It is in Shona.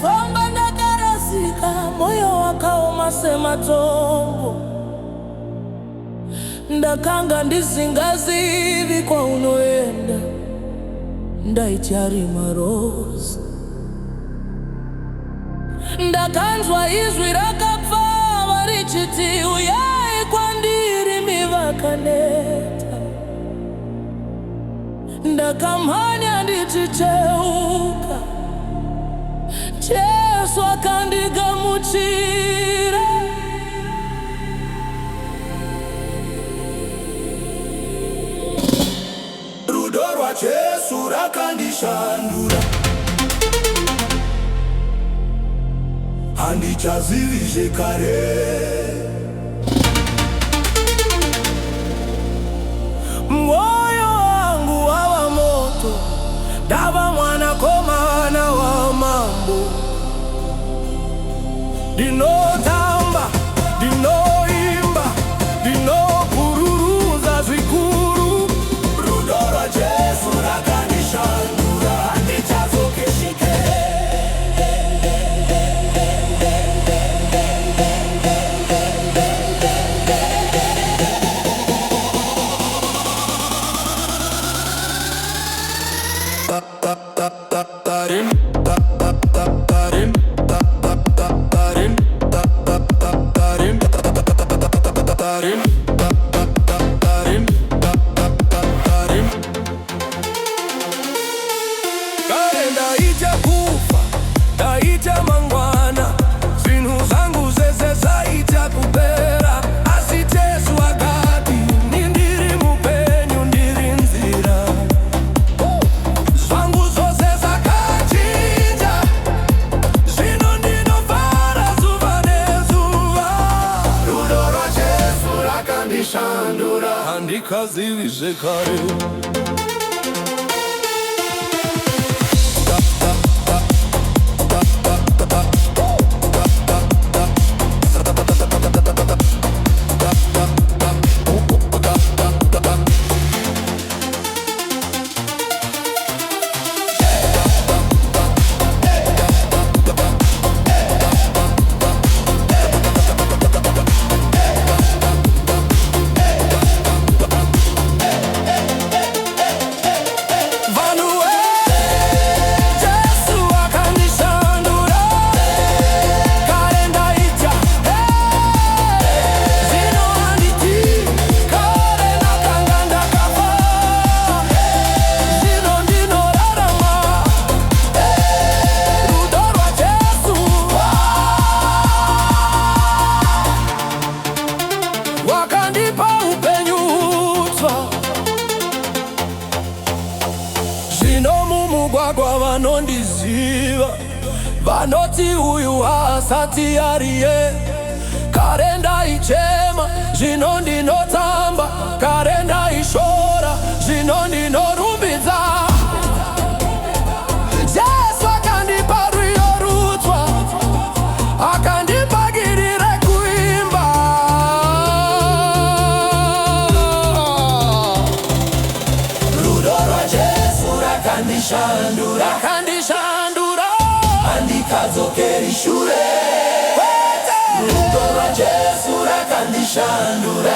ndakasomba ndakarasika, moyo wakaoma sematongo. Ndakanga ndisingazivi kwa unoenda, ndaichari Rose. Ndakanzwa izwi rakapfava richiti, uyai kwandiri mivakaneta. Ndakamhanya ndichicheuka, Jesu akandigamuchira. Rudo rwa Jesu rakandishandura, handichazivizve kare. Moyo wangu wava moto, ndava mwanakomana wa mambo. Ndinotamba, ndinoimba, ndinokururuza zvikuru. Rudo rwa Jesu rakandishandura, handichazokeshike. Kare ndaita kufa, ndaita mangwana, zvinhu zvangu zvese zvaita kupera. Asi Jesu akati, ndiri mupenyu, ndiri nzira. Zvangu zvose zvakachinja, zvino ndinofara zuva nezuva. Rudo rwa Jesu rakandishandura, handikazivizve kare. Wakandipa upenyutsva, zvino mumugwagwa vanondiziva, vanoti uyu haasati ariye. Kare ndaichema, zvino ndinotamba. Kare ndaishora, zvino ndinorumbidza. Jesu akandipa rwiyo rutsva, akandipakirire kuimba. rakandishandura, handikadzokeri shure. Rudo rwa Jesu rakandishandura,